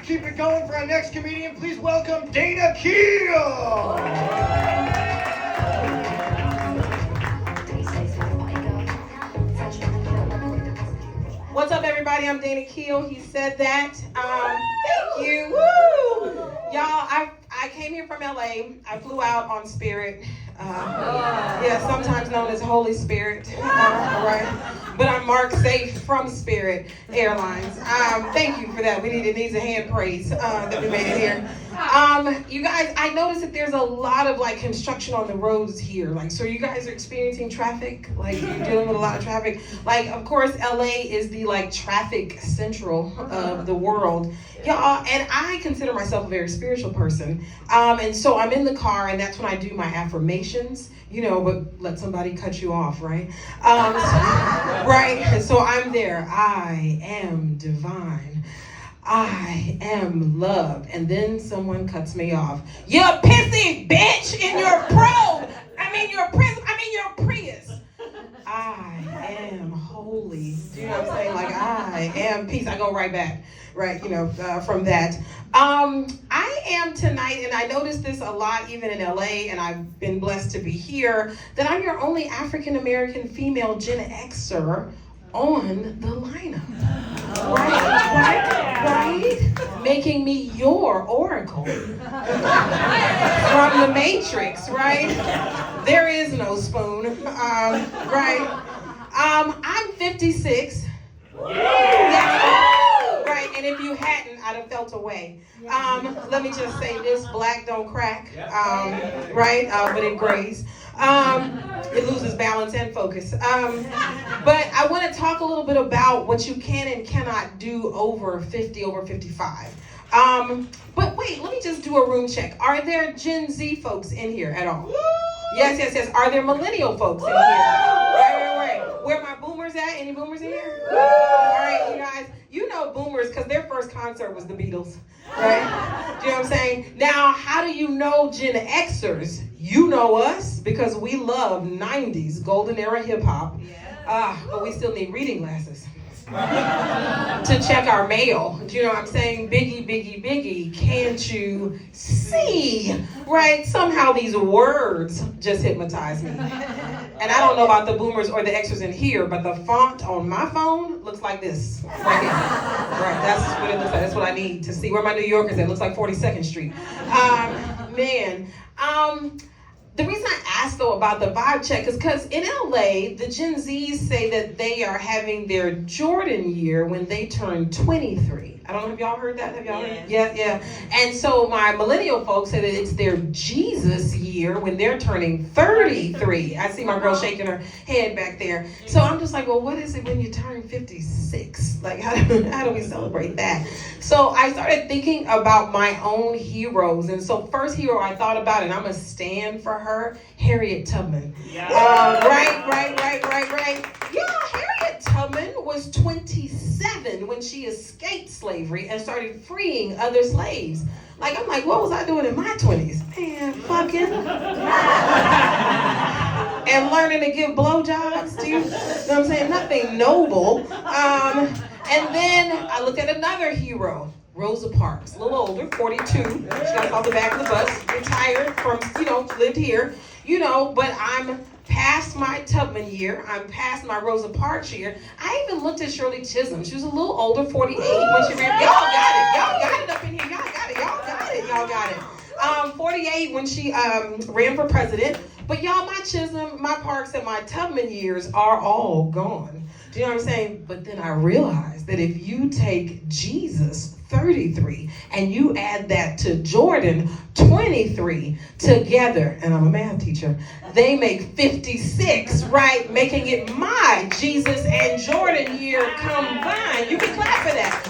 keep it going for our next comedian. Please welcome Dana Keel. What's up, everybody? I'm Dana Keel. He said that. Thank you. Woo! Y'all, I came here from LA. I flew out on Spirit. Sometimes known as Holy Spirit. Right? But I'm marked safe from Spirit Airlines. Thank you for that. It needs a hand praise that we made it here. You guys, I noticed that there's a lot of like construction on the roads here. Like, so you guys are experiencing traffic? Like, you're dealing with a lot of traffic? Like, of course, LA is the like traffic central of the world. Y'all, and I consider myself a very spiritual person. And so I'm in the car, and that's when I do my affirmations, but let somebody cut you off, right? Right? So I'm there. I am divine. I am loved. And then someone cuts me off. You're pissy, bitch, in your probe. Your Prius. I am holy. Do you know what I'm saying? Like, I am peace. I go right back, right, from that. I am tonight, and I noticed this a lot even in LA, and I've been blessed to be here, that I'm your only African-American female Gen Xer on the lineup. Right? Making me your oracle from the Matrix, right? There is no spoon, right? I'm 56. Right, and if you hadn't, I'd have felt away. Let me just say this, black don't crack, right? But it grays. It loses balance and focus. But I want to talk a little bit about what you can and cannot do over 50, over 55. But wait, let me just do a room check. Are there Gen Z folks in here at all? Yes. Are there millennial folks in here? Right. Where my boomers at? Any boomers in here? All right, you guys. You know boomers because their first concert was the Beatles, right? Do you know what I'm saying? Now, how do you know Gen Xers? You know us because we love 90s golden era hip hop, but we still need reading glasses to check our mail. Do you know what I'm saying? Biggie, can't you see? Right? Somehow these words just hypnotize me. And I don't know about the boomers or the Xers in here, but the font on my phone looks like this. Right here. Right, that's what it looks like. That's what I need to see. Where my New Yorkers at? Looks like 42nd Street. The reason I asked, though, about the vibe check is because in LA, the Gen Zs say that they are having their Jordan year when they turn 23. I don't know if y'all heard that. Have y'all heard? Yeah. And so my millennial folks say that it's their Jesus year when they're turning 33. I see my girl shaking her head back there. So I'm just like, well, what is it when you turn 56? Like, how do we celebrate that? So I started thinking about my own heroes. And so first hero I thought about, and I'm going to stand for her, Harriet Tubman. Yeah. Right. Yeah, Harriet Tubman was 27 when she escaped slavery and started freeing other slaves. I'm like, what was I doing in my 20s? Man, fucking. And learning to give blowjobs, do you know what I'm saying? Nothing noble. And then I looked at another hero, Rosa Parks, a little older, 42. She got off the back of the bus, retired from, lived here, but I'm past my Tubman year. I'm past my Rosa Parks year. I even looked at Shirley Chisholm. She was a little older, 48 when she ran. Y'all got it up in here. Y'all got it. 48 when she ran for president. But y'all, my Chisholm, my Parks, and my Tubman years are all gone. Do you know what I'm saying? But then I realized that if you take Jesus, 33, and you add that to Jordan, 23, together, and I'm a math teacher, they make 56, right? Making it my Jesus and Jordan year combined. You can clap for that.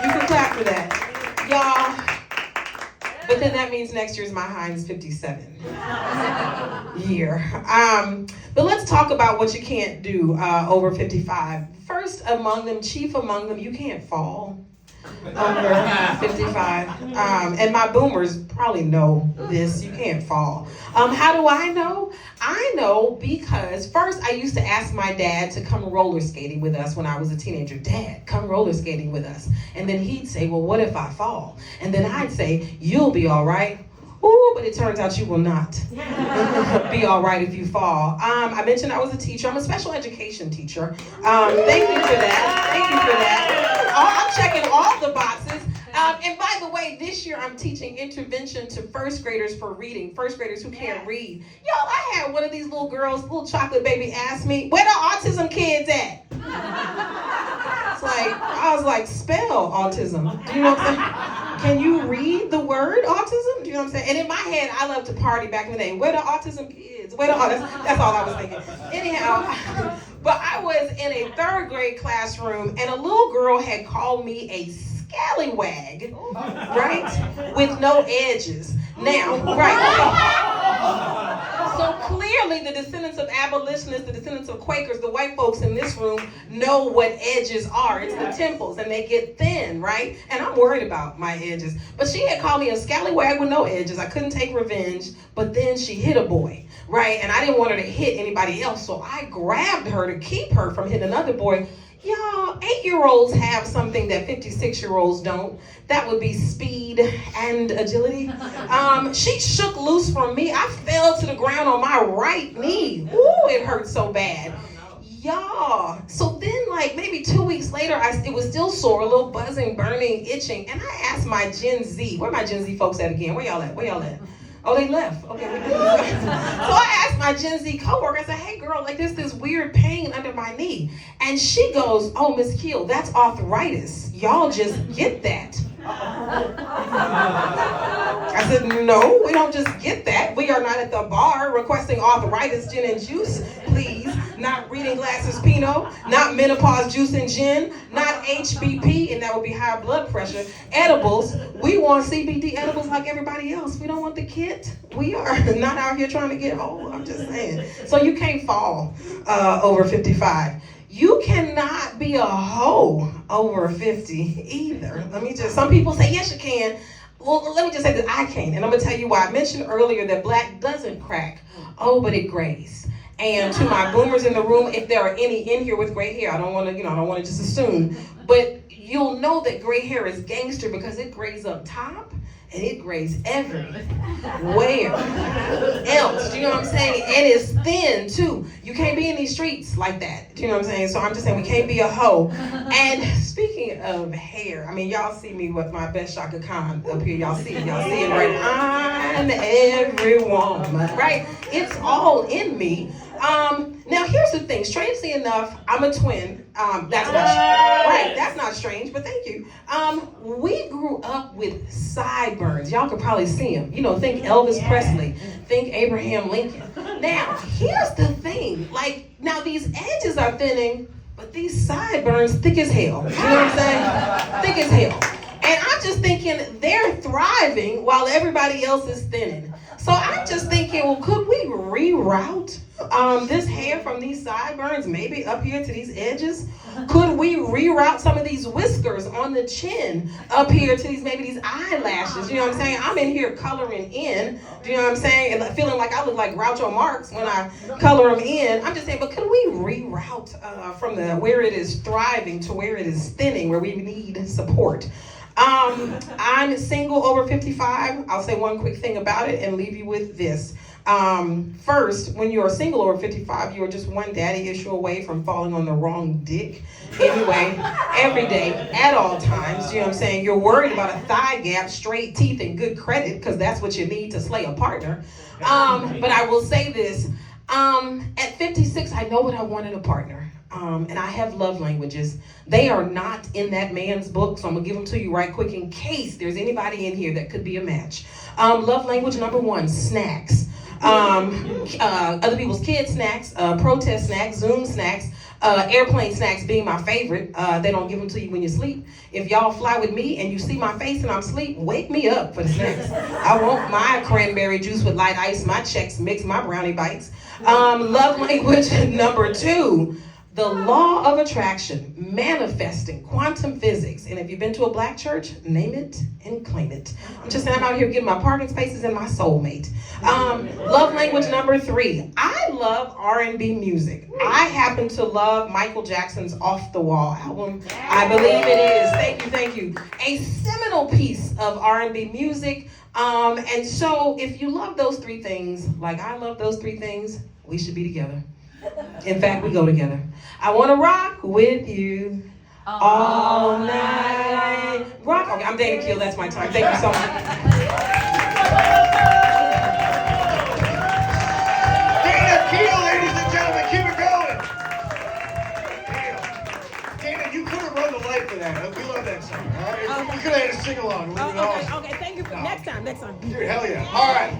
You can clap for that. Y'all. But then that means next year's my Heinz 57 year. But let's talk about what you can't do over 55. First among them, chief among them, you can't fall. over 55. And my boomers probably know this. You can't fall. How do I know? I know because first I used to ask my dad to come roller skating with us when I was a teenager. Dad, come roller skating with us. And then he'd say, well, what if I fall? And then I'd say, you'll be all right. Ooh, but it turns out you will not be all right if you fall. I mentioned I was a teacher. I'm a special education teacher. Thank you for that. Thank you for that. I'm checking all the boxes. And by the way, this year I'm teaching intervention to first graders for reading. First graders who can't read. Y'all, I had one of these little girls, little chocolate baby, ask me, where the autism kids at? It's like, I was like, spell autism. Do you know what I'm saying? Can you read the word autism? Do you know what I'm saying? And in my head, I love to party back in the day. Where the autism kids? Where the that's all I was thinking. Anyhow, but I was in a third grade classroom, and a little girl had called me a scallywag, right? With no edges. Now, right. So clearly the descendants of abolitionists, the descendants of Quakers, the white folks in this room know what edges are. It's the temples, and they get thin, right? And I'm worried about my edges. But she had called me a scallywag with no edges. I couldn't take revenge, but then she hit a boy, right? And I didn't want her to hit anybody else, so I grabbed her to keep her from hitting another boy. Y'all, 8-year-olds have something that 56-year-olds don't. That would be speed and agility. She shook loose from me. I fell to the ground on my right knee. Ooh, it hurt so bad. Y'all, so then like maybe 2 weeks later, it was still sore, a little buzzing, burning, itching. And I asked my Gen Z, where my Gen Z folks at again? Where y'all at? Where y'all at? Oh, they left. Okay, we did. So I asked my Gen Z coworker, I said, hey girl, like there's this weird pain under my knee. And she goes, oh, Miss Keel, that's arthritis. Y'all just get that. I said, no, we don't just get that. We are not at the bar requesting arthritis gin and juice, please. Not reading glasses Pinot, not menopause juice and gin, not HBP, and that would be high blood pressure. Edibles, we want CBD edibles like everybody else. We don't want the kit. We are not out here trying to get old, I'm just saying. So you can't fall over 55. You cannot be a hoe over 50 either. Some people say, yes, you can. Well, let me just say that I can't. And I'm going to tell you why. I mentioned earlier that black doesn't crack. Oh, but it grays. And to my boomers in the room, if there are any in here with gray hair, I don't want to just assume, but you'll know that gray hair is gangster because it grays up top and it grays everywhere else. Do you know what I'm saying? And it's thin too. You can't be in these streets like that. Do you know what I'm saying? So I'm just saying we can't be a hoe. And speaking of hair, I mean, y'all see me with my best Shaka Khan up here. Y'all see it right on every woman, right? It's all in me. Now here's the thing, strangely enough, I'm a twin. That's not strange, but thank you. We grew up with sideburns. Y'all could probably see them. You know, think Elvis Presley, think Abraham Lincoln. Now, here's the thing, now these edges are thinning, but these sideburns thick as hell. You know what I'm saying? Thick as hell. And I'm just thinking they're thriving while everybody else is thinning. So I'm just thinking, well, could we reroute this hair from these sideburns, maybe up here to these edges? Could we reroute some of these whiskers on the chin up here to maybe these eyelashes? You know what I'm saying? I'm in here coloring in, do you know what I'm saying? And feeling like I look like Groucho Marx when I color them in. I'm just saying, but could we reroute from where it is thriving to where it is thinning, where we need support? I'm single over 55. I'll say one quick thing about it and leave you with this. First, when you are single over 55, you are just one daddy issue away from falling on the wrong dick. Anyway, every day, at all times, you know what I'm saying? You're worried about a thigh gap, straight teeth, and good credit, because that's what you need to slay a partner. But I will say this, at 56, I know what I want in a partner. And I have love languages. They are not in that man's book, so I'm gonna give them to you right quick in case there's anybody in here that could be a match. Love language number 1, snacks. Other people's kids' snacks, protest snacks, Zoom snacks, airplane snacks being my favorite. They don't give them to you when you sleep. If y'all fly with me and you see my face and I'm asleep, wake me up for the snacks. I want my cranberry juice with light ice, my Chex Mix, my brownie bites. Love language number 2. the law of attraction, manifesting, quantum physics. And if you've been to a black church, name it and claim it. I'm just saying, I'm out here getting my parking spaces and my soulmate. Love language number 3. I love R&B music. I happen to love Michael Jackson's Off the Wall album. I believe it is. Thank you. A seminal piece of R&B music. And so if you love those 3 things, like I love those 3 things, we should be together. In fact, we go together. I want to rock with you all night. Rock. Okay, I'm Dana Keel. That's my time. Thank you so much. Dana Keel, ladies and gentlemen, keep it going. Dana, you could have run the light for that. We love that song. All right? We could have had a sing along. Okay, thank you. Next time. Dude, hell yeah. All right.